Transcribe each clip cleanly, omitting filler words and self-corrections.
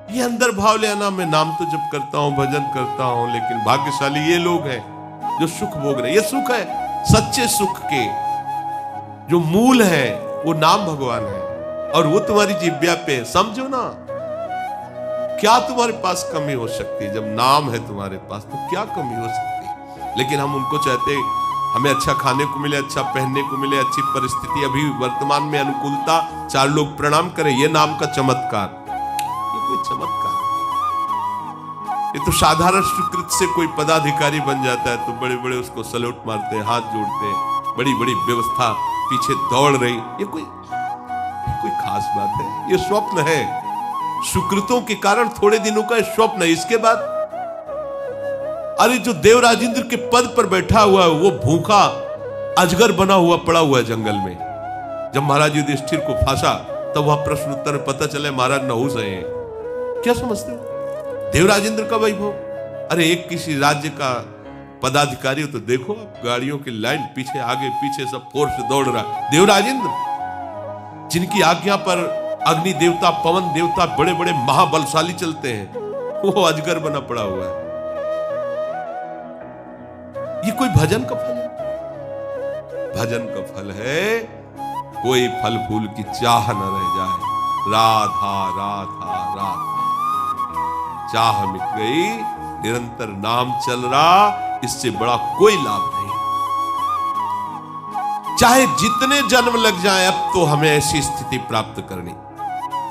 ये अंदर भाव ले आना, मैं नाम तो जप करता हूं, भजन करता हूं, लेकिन भाग्यशाली ये लोग हैं जो सुख भोग रहे। ये सुख है सच्चे सुख के जो मूल है, वो नाम भगवान है, और वो तुम्हारी जिह्वा पे है। समझो ना, क्या तुम्हारे पास कमी हो सकती है? जब नाम है तुम्हारे पास तो क्या कमी हो सकती है? लेकिन हम उनको चाहते, हमें अच्छा खाने को मिले, अच्छा पहनने को मिले, अच्छी परिस्थिति, अभी वर्तमान में अनुकूलता, चार लोग प्रणाम करें, ये नाम का चमत्कार। ये कोई चमत्कार, ये तो साधारण सुकृत से कोई पदाधिकारी बन जाता है तो बड़े बड़े उसको सल्यूट मारते हैं, हाथ जोड़ते हैं, बड़ी बड़ी व्यवस्था पीछे दौड़ रही। ये कोई खास बात है? ये स्वप्न है, सुकृतों के कारण थोड़े दिनों का स्वप्न है। इसके बाद अरे जो देवराजेंद्र के पद पर बैठा हुआ है वो भूखा अजगर बना हुआ पड़ा हुआ है जंगल में। जब महाराज युधिष्ठिर को फांसा तब वह प्रश्न उत्तर में पता चले महाराज नहुस है। क्या समझते हो देवराजेंद्र का वैभव? अरे एक किसी राज्य का पदाधिकारी हो तो देखो आप, गाड़ियों की लाइन पीछे आगे पीछे सब फोर्स दौड़ रहा। देवराजेंद्र जिनकी आज्ञा पर अग्नि देवता, पवन देवता, बड़े बड़े महाबलशाली चलते हैं, वो अजगर बना पड़ा हुआ है। ये कोई भजन का फल है? भजन का फल है कोई फल फूल की चाह न रह जाए। राधा राधा राधा, चाह मिट गई, निरंतर नाम चल रहा, इससे बड़ा कोई लाभ नहीं। चाहे जितने जन्म लग जाए, अब तो हमें ऐसी स्थिति प्राप्त करनी,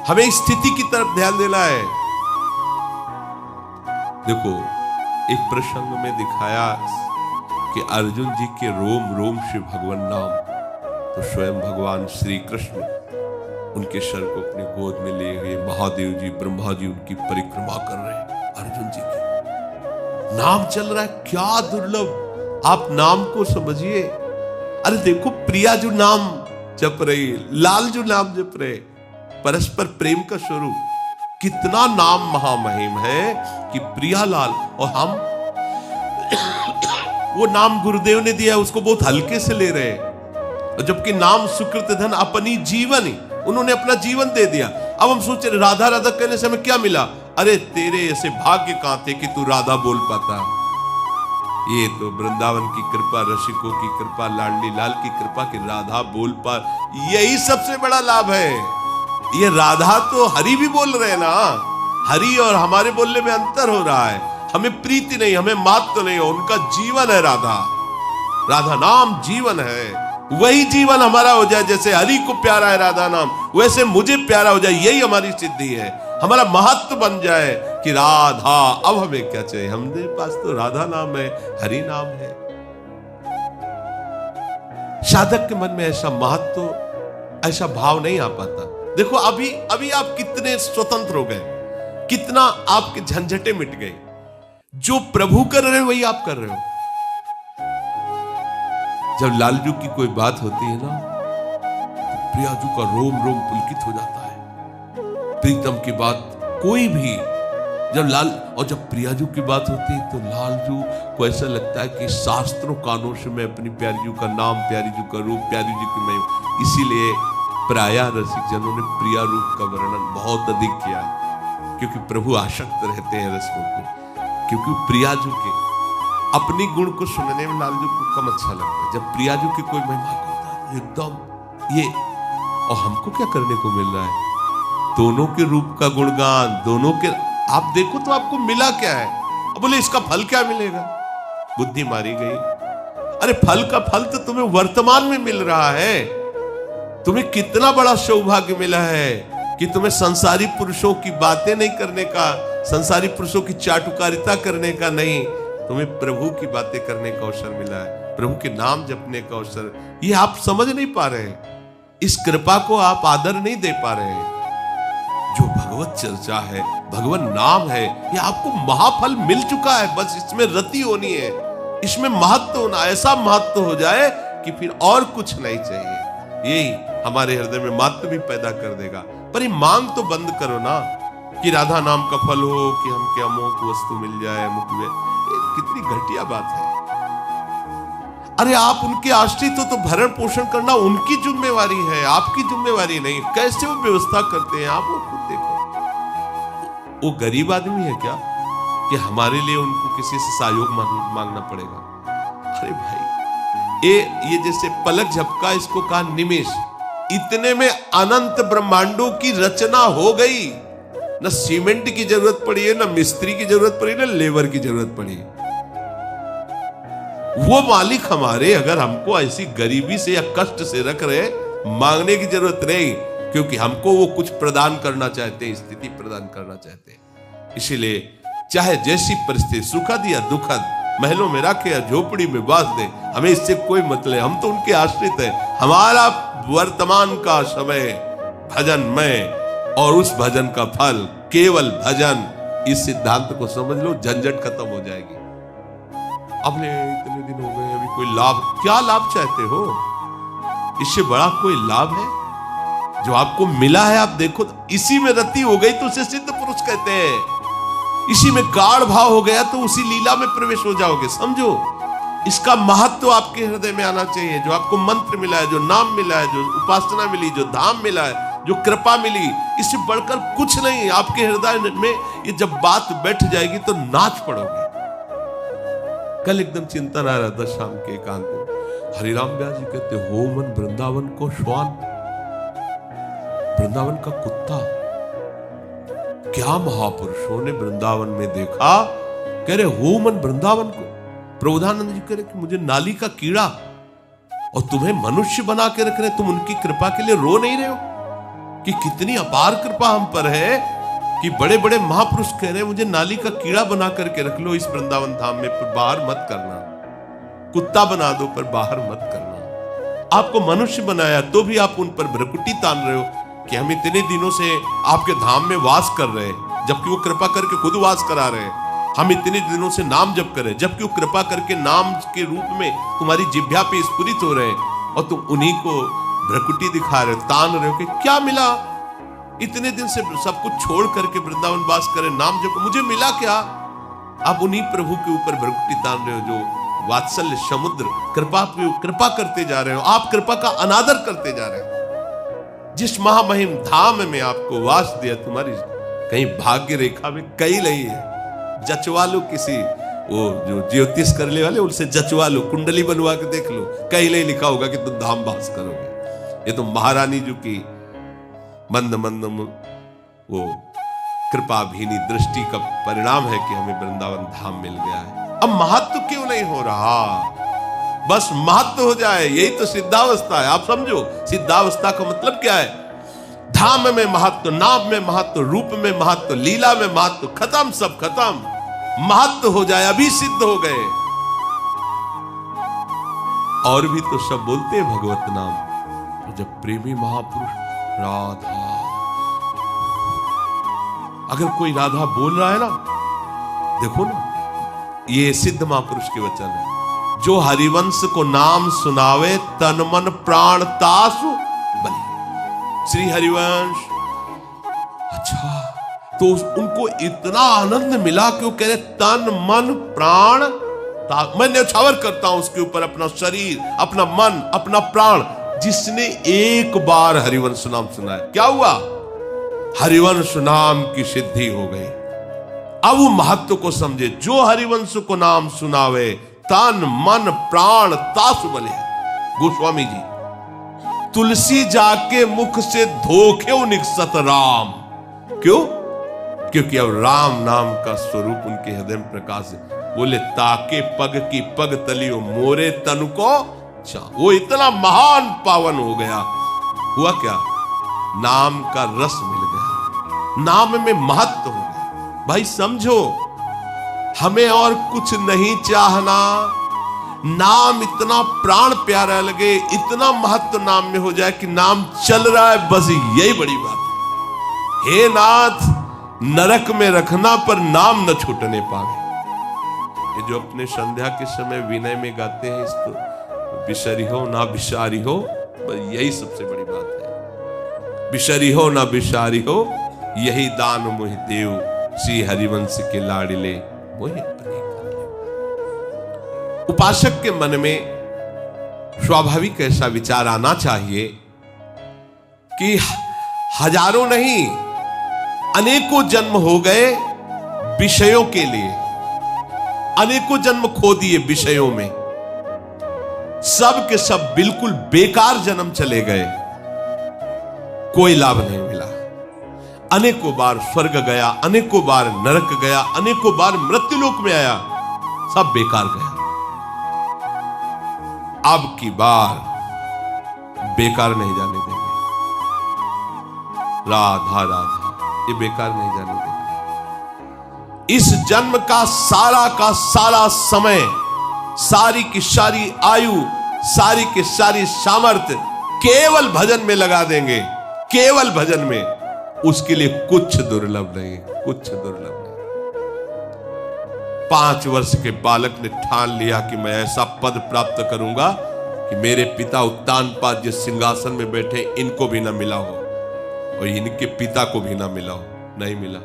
हमें स्थिति की तरफ ध्यान देना है। देखो एक प्रसंग में दिखाया कि अर्जुन जी के रोम रोम से भगवान नाम, तो स्वयं भगवान श्री कृष्ण उनके सर को अपने गोद में ले गए। महादेव जी, ब्रह्मा जी उनकी परिक्रमा कर रहे हैं अर्जुन जी की। नाम चल रहा है, क्या दुर्लभ, आप नाम को समझिए। अरे देखो प्रिया जो नाम जप रही, लाल जो नाम जप रहे, परस्पर प्रेम का स्वरूप, कितना नाम महामहिम है कि प्रिया लाल। और हम वो नाम गुरुदेव ने दिया, उसको बहुत हल्के से ले रहे हैं, जबकि नाम सुकृत धन अपनी जीवन ही, उन्होंने अपना जीवन दे दिया। अब हम सोच रहे राधा राधा कहने से हमें क्या मिला? अरे तेरे ऐसे भाग्य कहां थे कि तू राधा बोल पाता। ये तो वृंदावन की कृपा, रसिकों की कृपा, लाडली लाल की कृपा कि राधा बोल पा, यही सबसे बड़ा लाभ है। ये राधा तो हरि भी बोल रहे हैं ना, हरि और हमारे बोलने में अंतर हो रहा है। हमें प्रीति नहीं, हमें मात नहीं हो, उनका जीवन है राधा। राधा नाम जीवन है, वही जीवन हमारा हो जाए। जैसे हरि को प्यारा है राधा नाम, वैसे मुझे प्यारा हो जाए, यही हमारी सिद्धि है। हमारा महत्व बन जाए कि राधा, अब हमें क्या चाहिए? हमारे पास तो राधा नाम है, हरि नाम है। साधक के मन में ऐसा महत्व, ऐसा भाव नहीं आ पाता। देखो अभी आप कितने स्वतंत्र हो गए, कितना आपके झंझटे मिट गए। जो प्रभु कर रहे हो वही आप कर रहे हो। जब लालजू की कोई बात होती है ना, तो प्रियाजू का रोम रोम पुलकित हो जाता है। प्रीतम की बात कोई भी, जब प्रियाजू की बात होती है तो लालजू को ऐसा लगता है कि शास्त्रों कानों से मैं अपनी प्यारीजू का नाम, प्यारीजू का रूप, प्यारीजू की मैं, इसीलिए प्रायः रसिक जनों ने प्रिया रूप का वर्णन बहुत अधिक किया है, क्योंकि प्रभु आसक्त रहते हैं रसों में। क्योंकि प्रियाजू के अपनी गुण को सुनने में लालजू को कम अच्छा लगता है। जब प्रियाजू की कोई महिमा होता है एकदम ये, और हमको क्या करने को मिल रहा है? दोनों के रूप का गुणगान, दोनों के आप देखो तो आपको मिला क्या है? अब बोले इसका फल क्या मिलेगा? बुद्धि मारी गई। अरे फल का फल तो तुम्हें वर्तमान में मिल रहा है। तुम्हें कितना बड़ा सौभाग्य मिला है कि तुम्हें संसारी पुरुषों की बातें नहीं करने का, संसारी पुरुषों की चाटुकारिता करने का नहीं, तुम्हें प्रभु की बातें करने का अवसर मिला है, प्रभु के नाम जपने का अवसर। ये आप समझ नहीं पा रहे हैं, इस कृपा को आप आदर नहीं दे पा रहे हैं। जो भगवत चर्चा है, भगवान नाम है, ये आपको महाफल मिल चुका है। बस इसमें रति होनी है, इसमें महत्व होना, ऐसा महत्व हो जाए कि फिर और कुछ नहीं चाहिए। यही हमारे हृदय में महत्व भी पैदा कर देगा। पर ये मांग तो बंद करो ना कि राधा नाम का फल हो, कि हमके अमोक वस्तु मिल जाए, अमुक में। ये कितनी घटिया बात है। अरे आप उनके आश्रित हो तो भरण पोषण करना उनकी जिम्मेवारी है, आपकी जिम्मेवारी नहीं। कैसे वो व्यवस्था करते हैं आप वो खुद देखो। वो गरीब आदमी है क्या कि हमारे लिए उनको किसी से सहयोग मांगना पड़ेगा? अरे भाई, ये जैसे पलक झपका, इसको कहा निमेष, इतने में अनंत ब्रह्मांडों की रचना हो गई। न सीमेंट की जरूरत पड़ी है, न मिस्त्री की जरूरत पड़ी, न लेबर की जरूरत पड़ी। वो मालिक हमारे अगर हमको ऐसी गरीबी से या कष्ट से रख रहे, मांगने की जरूरत नहीं, क्योंकि हमको वो कुछ प्रदान करना चाहते हैं, स्थिति प्रदान करना चाहते हैं। इसीलिए चाहे जैसी परिस्थिति, सुखद या दुखद, महलों में रखे या झोपड़ी में बांध दे, हमें इससे कोई मतलब, हम तो उनके आश्रित हैं। हमारा वर्तमान का समय भजनमय, और उस भजन का फल केवल भजन। इस सिद्धांत को समझ लो, झंझट खत्म हो जाएगी। अब इतने दिन हो गए, अभी कोई लाभ, क्या लाभ चाहते हो? इससे बड़ा कोई लाभ है जो आपको मिला है? आप देखो, इसी में रति हो गई तो उसे सिद्ध पुरुष कहते हैं। इसी में गाढ़ भाव हो गया तो उसी लीला में प्रवेश हो जाओगे। समझो, इसका महत्व आपके हृदय में आना चाहिए। जो आपको मंत्र मिला है, जो नाम मिला है, जो उपासना मिली, जो धाम मिला है, जो कृपा मिली, इससे बढ़कर कुछ नहीं। आपके हृदय में ये जब बात बैठ जाएगी तो नाच पड़ोगे। कल एकदम चिंतन आ रहा था शाम के एकांत में। हरिराम व्यास जी कहते, हो मन वृंदावन को श्वान, वृंदावन का कुत्ता। क्या महापुरुषों ने वृंदावन में देखा, कह रहे हो मन वृंदावन को। प्रबोधानंद जी कह रहे कि मुझे नाली का कीड़ा, और तुम्हें मनुष्य बना के रख रहे, तुम उनकी कृपा के लिए रो नहीं रहे हो कि कितनी अपार कृपा हम पर है कि बड़े बड़े महापुरुष कह रहे हैं मुझे नाली का कीड़ा बना करके रख लो इस वृंदावन धाम में, पर बाहर मत करना। कुत्ता बना दो पर बाहर मत करना। आपको मनुष्य बनाया तो भी आप उन पर भ्रकुटी तान रहे हो कि हम इतने दिनों से आपके धाम में वास कर रहे हैं, जबकि वो कृपा करके खुद वास करा रहे हैं। हम इतने दिनों से नाम जप कर रहे हैं, जबकि वो कृपा करके नाम के रूप में तुम्हारी जिह्वा पे स्फुरित हो रहे हैं, और तुम उन्हीं को भ्रकुटी दिखा रहे हो, तान रहे हो कि क्या मिला? इतने दिन से सब कुछ छोड़ करके वृंदावन वास करे, नाम जप, मुझे मिला क्या? आप उन्हीं प्रभु के ऊपर भ्रकुटी तान रहे हो जो वात्सल्य समुद्र कृपा करते जा रहे हो। आप कृपा का अनादर करते जा रहे हो। जिस महामहिम धाम में आपको वास दिया, तुम्हारी कहीं भाग्य रेखा में कहीं नहीं है। जचवा लो किसी, वो जो ज्योतिष करने वाले, उनसे जचवा लो, कुंडली बनवा के देख लो, कहीं नहीं लिखा होगा कि तुम धाम वास करोगे। ये तो महारानी जी की मंद मंद वो कृपा भीनी दृष्टि का परिणाम है कि हमें वृंदावन धाम मिल गया है। अब महत्व क्यों नहीं हो रहा? बस महत्व हो जाए, यही तो सिद्धावस्था है। आप समझो, सिद्धावस्था का मतलब क्या है? धाम में महत्व, नाम में महत्व, रूप में महत्व, लीला में महत्व, खत्म, सब खत्म। महत्व हो जाए, अभी सिद्ध हो गए। और भी तो सब बोलते हैं भगवत नाम, जब प्रेमी महापुरुष राधा, अगर कोई राधा बोल रहा है ना, देखो ना, ये सिद्ध महापुरुष के वचन है। जो हरिवंश को नाम सुनावे, तन मन प्राण तासु बलि। श्री हरिवंश, अच्छा, तो उनको इतना आनंद मिला कि वो कह रहे तन मन प्राण, मैं न्यौछावर करता हूं उसके ऊपर अपना शरीर, अपना मन, अपना प्राण। जिसने एक बार हरिवंश नाम सुना है, क्या हुआ? हरिवंश नाम की सिद्धि हो गई। अब वो महत्व को समझे। जो हरिवंश को नाम सुनावे, तन मन प्राण तासु बले। गोस्वामी जी, तुलसी जाके मुख से धोखे निकसत राम। क्यों? क्योंकि अब राम नाम का स्वरूप उनके हृदय में प्रकाश है। बोले ताके पग की पग तलियो मोरे तन को, वो इतना महान पावन हो गया। हुआ क्या? नाम का रस मिल गया, नाम में महत्व हो गया। भाई समझो, हमें और कुछ नहीं चाहना, नाम इतना प्राण प्यारा लगे, इतना महत्व नाम में हो जाए कि नाम चल रहा है, बस यही बड़ी बात है। हे नाथ, नरक में रखना पर नाम न छूटने पावे। ये जो अपने संध्या के समय विनय में गाते हैं, इसको बिसरी हो ना बिसारी हो, यही सबसे बड़ी बात है। बिसरी हो ना बिसारी हो, यही दान मोहि देव, श्री हरिवंश के लाडिले मोहि अपने कर ले। उपासक के मन में स्वाभाविक ऐसा विचार आना चाहिए कि हजारों नहीं, अनेकों जन्म हो गए विषयों के लिए, अनेकों जन्म खो दिए विषयों में, सब के सब बिल्कुल बेकार जन्म चले गए, कोई लाभ नहीं मिला। अनेकों बार स्वर्ग गया, अनेकों बार नरक गया, अनेकों बार मृत्युलोक में आया, सब बेकार गया। अब की बार बेकार नहीं जाने देंगे। राधा राधा, ये बेकार नहीं जाने देंगे। इस जन्म का सारा समय, सारी की सारी आयु, सारी की सारी सामर्थ्य केवल भजन में लगा देंगे, केवल भजन में। उसके लिए कुछ दुर्लभ नहीं, कुछ दुर्लभ नहीं। 5 वर्ष के बालक ने ठान लिया कि मैं ऐसा पद प्राप्त करूंगा कि मेरे पिता उत्तानपाद जिस सिंहासन में बैठे इनको भी ना मिला हो और इनके पिता को भी ना मिला हो। नहीं मिला,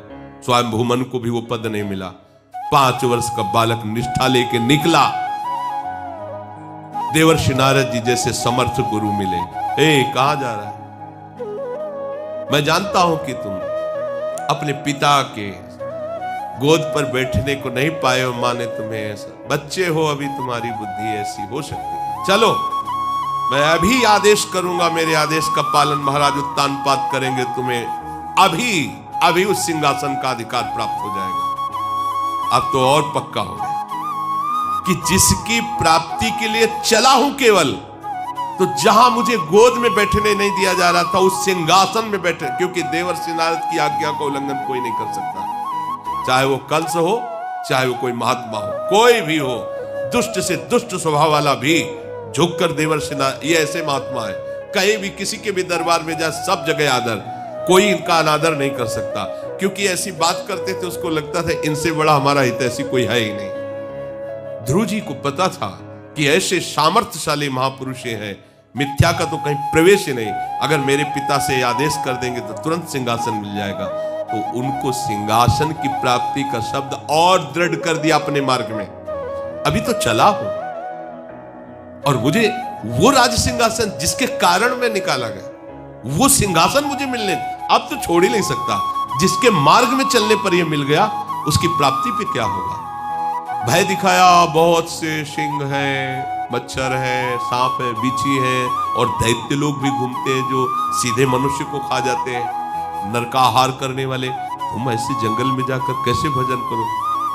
स्वयं भूमन को भी वो पद नहीं मिला। 5 वर्ष का बालक निष्ठा लेके निकला, देवर्षि नारद जी जैसे समर्थ गुरु मिले। कहां जा रहा है? मैं जानता हूं कि तुम अपने पिता के गोद पर बैठने को नहीं पाए हो, माँ ने तुम्हें ऐसा, बच्चे हो अभी, तुम्हारी बुद्धि ऐसी हो सकती है। चलो मैं अभी आदेश करूंगा, मेरे आदेश का पालन महाराज उत्तानपाद करेंगे, तुम्हें अभी उस सिंहासन का अधिकार प्राप्त हो जाएगा। अब तो और पक्का हो गया कि जिसकी प्राप्ति के लिए चला हूं केवल, तो जहां मुझे गोद में बैठने नहीं दिया जा रहा था, उस सिंहासन में बैठे, क्योंकि देवर्षि नारद की आज्ञा का उल्लंघन कोई नहीं कर सकता, चाहे वो कंस हो, चाहे वो कोई महात्मा हो, कोई भी हो। दुष्ट से दुष्ट स्वभाव वाला भी झुककर देवर्षि नारद, ये ऐसे महात्मा है, कहीं भी किसी के भी दरबार में जाए सब जगह आदर, कोई इनका अनादर नहीं कर सकता। क्योंकि ऐसी बात करते थे, उसको लगता था इनसे बड़ा हमारा हितैषी कोई है ही नहीं। ध्रुव जी को पता था कि ऐसे सामर्थ्यशाली महापुरुष हैं, मिथ्या का तो कहीं प्रवेश ही नहीं। अगर मेरे पिता से आदेश कर देंगे तो तुरंत सिंहासन मिल जाएगा। तो उनको सिंहासन की प्राप्ति का शब्द और दृढ़ कर दिया अपने मार्ग में। अभी तो चला हूं और मुझे वो राज सिंहासन जिसके कारण मैं निकाला गया, वो सिंहासन मुझे मिलने, अब तो छोड़ ही नहीं सकता। जिसके मार्ग में चलने पर यह मिल गया, उसकी प्राप्ति पे क्या होगा? भय दिखाया, बहुत से सिंह है, मच्छर है, सांप है, बिच्छी है, और दैत्य लोग भी घूमते हैं जो सीधे मनुष्य को खा जाते हैं, नरकाहार करने वाले। तुम ऐसे जंगल में जाकर कैसे भजन करो?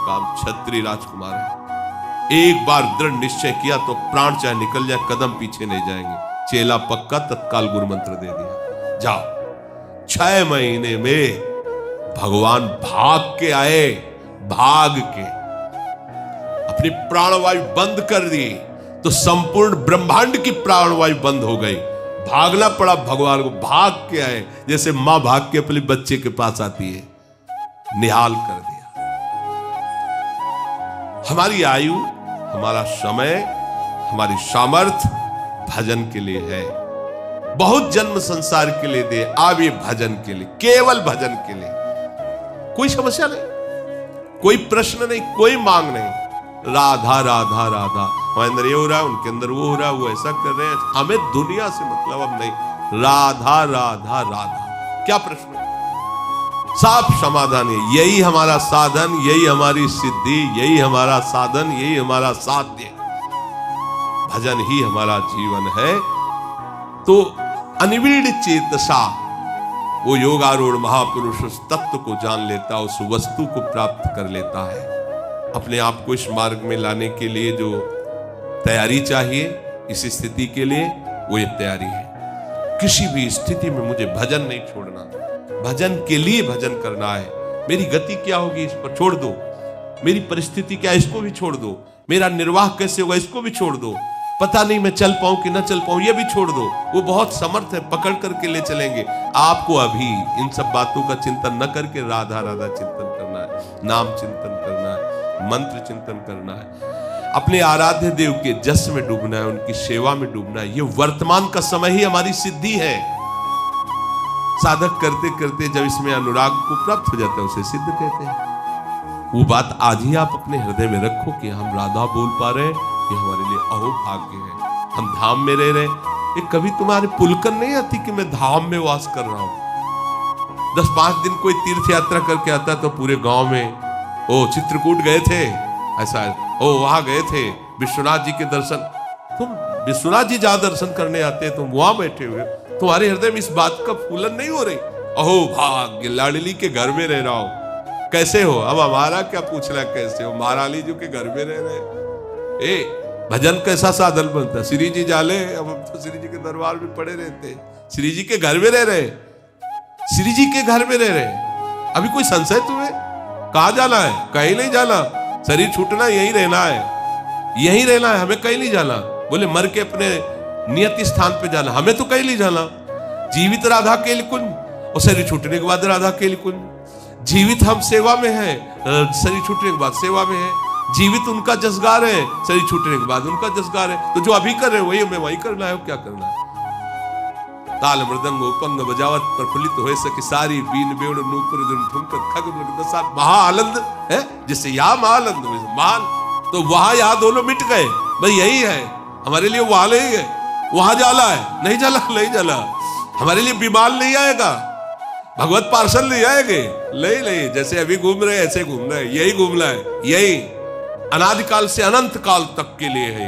काम क्षत्रिय राजकुमार है। एक बार दृढ़ निश्चय किया तो प्राण चाहे निकल जाए, कदम पीछे नहीं जाएंगे। चेला पक्का, तत्काल गुरु मंत्र दे दिया, जाओ। 6 महीने में भगवान भाग के आए, भाग के अपनी प्राणवायु बंद कर दी, तो संपूर्ण ब्रह्मांड की प्राणवायु बंद हो गई। भागना पड़ा भगवान को, भाग के आए, जैसे मां भाग के अपने बच्चे के पास आती है। निहाल कर दिया। हमारी आयु, हमारा समय, हमारी सामर्थ्य भजन के लिए है। बहुत जन्म संसार के लिए दे, अब ये भजन के लिए, केवल भजन के लिए। कोई समस्या नहीं, कोई प्रश्न नहीं, कोई मांग नहीं। राधा राधा राधा, हमारे अंदर ये हो रहा है, उनके अंदर वो हो रहा है, वो ऐसा कर रहे हैं, हमें दुनिया से मतलब अब नहीं। राधा राधा राधा, क्या प्रश्न? साफ समाधान है। यही हमारा साधन, यही हमारी सिद्धि, यही हमारा साधन, यही हमारा साध्य। भजन ही हमारा जीवन है। तो अनिविड़ चेतसा, वो योगारूढ़ महापुरुष उस तत्व को जान लेता, उस वस्तु को प्राप्त कर लेता है। अपने आप को इस मार्ग में लाने के लिए जो तैयारी चाहिए, इस स्थिति के लिए, वो ये तैयारी है। किसी भी स्थिति में मुझे भजन नहीं छोड़ना, भजन के लिए भजन करना है। मेरी गति क्या होगी इस पर छोड़ दो, मेरी परिस्थिति क्या, इसको भी छोड़ दो, मेरा निर्वाह कैसे होगा इसको भी छोड़ दो, पता नहीं मैं चल पाऊं कि ना चल पाऊं ये भी छोड़ दो। वो बहुत समर्थ है, पकड़ करके ले चलेंगे आपको। अभी इन सब बातों का चिंतन न करके राधा राधा चिंतन करना है, नाम चिंतन करना है, मंत्र चिंतन करना है, अपने आराध्य देव के जस में डूबना है, उनकी सेवा में डूबना है। ये वर्तमान का समय ही हमारी सिद्धि है। साधक करते करते जब इसमें अनुराग को प्राप्त हो जाता है, उसे सिद्ध कहते हैं। वो बात आज ही आप अपने हृदय में रखो कि हम राधा बोल पा रहे हैं, ये हमारे लिए अहो भाग्य है। हम धाम में रह रहे। ये कभी तुम्हारे पुलकन नहीं आती कि मैं धाम में वास कर रहा हूं। 10-5 दिन कोई तीर्थ यात्रा करके आता तो पूरे गांव में, ओ चित्रकूट गए थे, ऐसा ओ वहां गए थे विश्वनाथ जी के दर्शन। तुम विश्वनाथ जी जहां दर्शन करने आते हैं तुम वहां बैठे हुए, तुम्हारे हृदय में इस बात का फूलन नहीं हो रही? अहो भाग्य, लाडली के घर में रह रहा हो। कैसे हो? अब हमारा क्या पूछना कैसे हो, महारानी जी के घर में रह रहे। ए भजन कैसा साधन बनता, श्री जी जाले, अब हम तो श्री जी के दरबार में पड़े रहते, श्री जी के घर में रह रहे, श्री जी के घर में रह रहे। अभी कोई संशय तुम्हें? कहां जाना है? कहीं नहीं जाना, शरीर छूटना, यहीं रहना है, यहीं रहना है, हमें कहीं नहीं जाना। बोले मर के अपने नियत स्थान पे जाना, हमें तो कहीं नहीं जाना। जीवित राधा के कुंज, और शरीर छूटने के बाद राधा के कुंज। जीवित हम सेवा में हैं, शरीर छूटने के बाद सेवा में है। जीवित उनका जसगार है, शरीर छूटने के बाद उनका जसगार है। तो जो अभी कर रहे वही हमें वही करना है, क्या करना है? ताल मृदंग उपंग बजावत प्रफुल्लित हो सके सारी, बीन बेड़ नूपुर ठुमकर खग दशा महा आनंद है, जिससे यहाँ महानंद महान। तो वहां यहाँ दोनों मिट गए, भाई यही है हमारे लिए, वहां नहीं है, वहां जाला है, नहीं जाला, नहीं जाला। हमारे लिए विमान नहीं आएगा, भगवत पार्सल नहीं आएंगे, नहीं, जैसे अभी घूम रहे ऐसे घूमना है, यही घूमना है, यही अनादिकाल से अनंत काल तक के लिए है।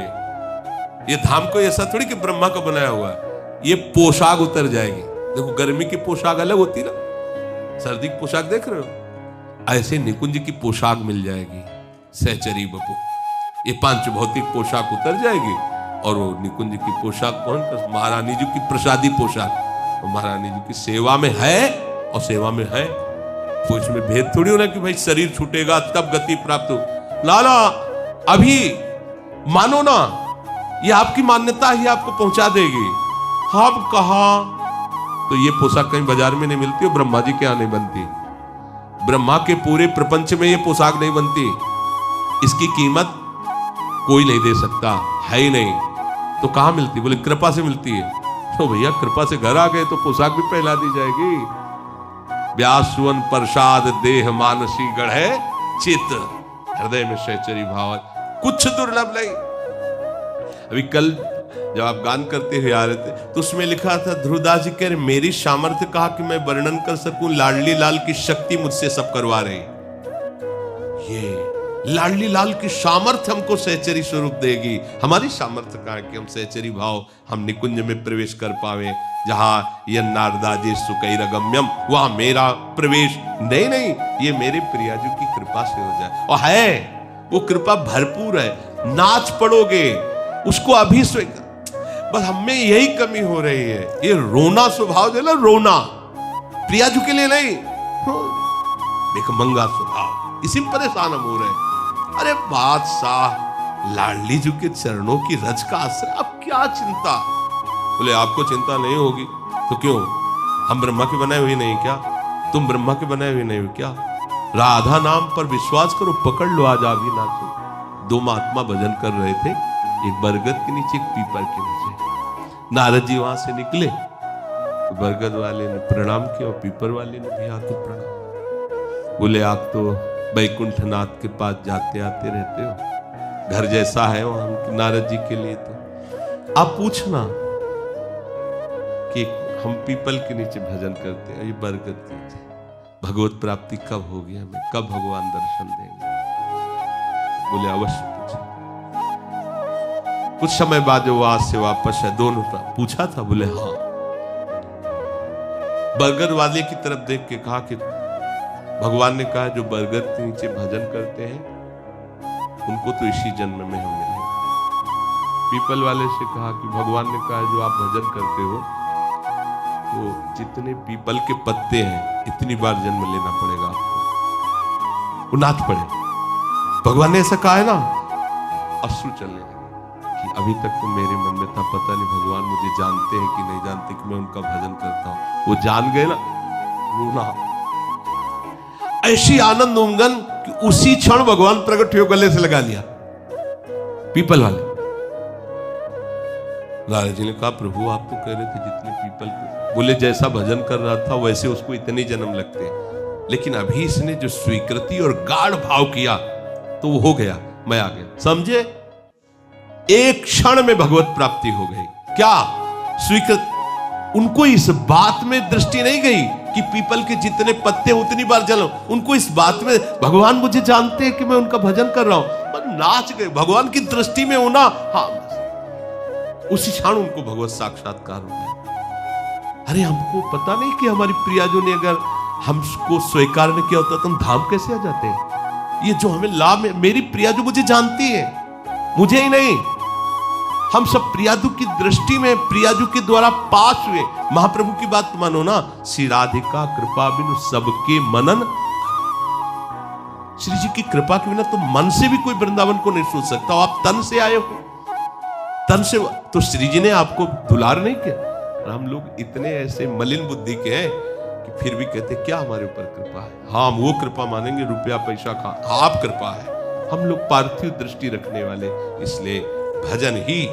ये धाम को ऐसा थोड़ी कि ब्रह्मा का बनाया हुआ है, ये पोशाक उतर जाएगी। देखो गर्मी की पोशाक अलग होती ना, सर्दी की पोशाक देख रहे हो, ऐसे निकुंज की पोशाक मिल जाएगी, सहचरी बपू। ये पांच भौतिक पोशाक उतर जाएगी और वो निकुंज की पोशाक पहनकर महारानी जी की प्रसादी पोशाक, तो महारानी जी की सेवा में है और सेवा में है। तो इसमें भेद थोड़ी होना कि भाई शरीर छूटेगा तब गति प्राप्त हो, लाला अभी मानो ना, ये आपकी मान्यता ही आपको पहुंचा देगी। हम कहा तो ये पोशाक कहीं बाजार में नहीं मिलती, और ब्रह्मा जी के यहां नहीं बनती, ब्रह्मा के पूरे प्रपंच में ये पोशाक नहीं बनती, इसकी कीमत कोई नहीं दे सकता, है ही नहीं। तो कहां मिलती? बोले कृपा से मिलती है। तो भैया कृपा से घर आ गए तो पोशाक भी पहला दी जाएगी। व्यास सुवन प्रसाद देह मानसी गढ़े चित, हृदय में सहचरी भाव, कुछ दुर्लभ नहीं। अभी कल जब आप गान करते हुए आ रहे थे तो उसमें लिखा था, ध्रुवदास जी कह रहे मेरी सामर्थ्य कहा कि मैं वर्णन कर सकूं, लाडली लाल की शक्ति मुझसे सब करवा रही। ये लाडली लाल की सामर्थ्य हमको सहचरी स्वरूप देगी। हमारी सामर्थ्य कहा कि हम सहचरी भाव, हम निकुंज में प्रवेश कर पावे, जहां ये नारदाजी सुकैरगम्यम, वहां मेरा प्रवेश नहीं, ये मेरे प्रियाजू की कृपा से हो जाए। और है वो कृपा भरपूर है, नाच पड़ोगे उसको अभी स्वीकार। बस हमें यही कमी हो रही है, ये रोना स्वभाव जो है ना, रोना प्रियाजू के लिए नहीं, भिखमंगा स्वभाव, इसी में परेशान हम हो रहे हैं। अरे बादशाह लाडली जी के चरणों की रज का असर, अब क्या चिंता? बोले आपको चिंता नहीं होगी तो क्यों? हम ब्रह्मा के बनाए हुए नहीं क्या? तुम ब्रह्मा के बनाए हुए नहीं हो क्या? राधा नाम पर विश्वास करो, पकड़ लो आज आभी नाचो। दो महात्मा भजन कर रहे थे, एक बरगद के नीचे, एक पीपल के नीचे। नारद जी वहां से निकले तो बरगद वाले ने प्रणाम किया और पीपल वाले ने भी आके प्रणाम। बोले आप तो बैकुंठनाथ के पास जाते आते रहते हो, घर जैसा है वहां नारद जी के लिए, तो आप पूछना कि हम पीपल के नीचे भजन करते हैं, ये बरगद के नीचे, भगवत प्राप्ति कब होगी हमें, कब भगवान दर्शन देंगे? बोले अवश्य पूछे। कुछ समय बाद जो वहां से वापस है, दोनों पूछा था, बोले हाँ। बरगद वाले की तरफ देख के कहा कि भगवान ने कहा जो बरगद के नीचे भजन करते हैं उनको तो इसी जन्म में हम मिलेंगे। पीपल वाले से कहा कि भगवान ने कहा जो आप भजन करते हो तो जितने पीपल के पत्ते हैं इतनी बार जन्म लेना पड़ेगा आपको। वो नाच पड़े, भगवान ने ऐसा कहा है ना। अश्रु चलने लगे कि अभी तक तो मेरे मन में था, पता नहीं भगवान मुझे जानते हैं कि नहीं जानते कि मैं उनका भजन करता हूं। वो जान गए ना, रोना ऐसी आनंद उमगन कि उसी क्षण भगवान प्रकट हुए, गले से लगा लिया पीपल वाले। नारद जी ने कहा प्रभु आप तो कह रहे थे जितने पीपल के, बोले जैसा भजन कर रहा था वैसे उसको इतने जन्म लगते हैं, लेकिन अभी इसने जो स्वीकृति और गाढ़ भाव किया तो वो हो गया, मैं आ गया, समझे? एक क्षण में भगवत प्राप्ति हो गई। क्या स्वीकृत? उनको इस बात में दृष्टि नहीं गई कि पीपल के जितने पत्ते उतनी बार जलो। उनको इस बात में भगवान मुझे जानते हैं कि मैं उनका भजन कर रहा हूं, पर नाच गए भगवान की दृष्टि में होना। हाँ, उसी क्षण उनको भगवत साक्षात्कार हो गया। अरे हमको पता नहीं कि हमारी प्रियाजू ने अगर हमको स्वीकार न किया होता तो हम धाम कैसे आ जाते हैं। ये जो हमें लाभ है, मेरी प्रियाजू मुझे जानती है, मुझे ही नहीं, हम सब प्रियाजू की दृष्टि में प्रियाजू के द्वारा पास हुए। महाप्रभु की बात मानो ना, श्री राधिका कृपा बिनु सबके मनन। श्री जी की कृपा के बिना तो मन से भी कोई वृंदावन को नहीं सोच सकता। आप तन से आए हो, तन से तो श्री जी ने आपको दुलार नहीं किया। और हम लोग इतने ऐसे मलिन बुद्धि के हैं कि फिर भी कहते क्या हमारे ऊपर कृपा है। हाँ, हम वो कृपा मानेंगे, रुपया पैसा खा, आप कृपा है। हम लोग पार्थिव दृष्टि रखने वाले, इसलिए भजन ही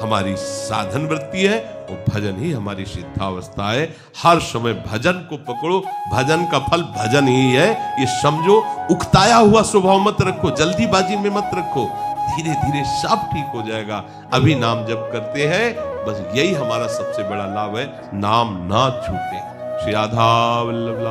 हमारी साधन वृत्ति है, और भजन ही हमारी सिद्धावस्था है। हर समय भजन को पकड़ो, भजन का फल भजन ही है, ये समझो। उकताया हुआ स्वभाव मत रखो, जल्दीबाजी में मत रखो, धीरे धीरे सब ठीक हो जाएगा। अभी नाम जप करते हैं, बस यही हमारा सबसे बड़ा लाभ है, नाम ना छूटे। श्री राधा वल्लभ।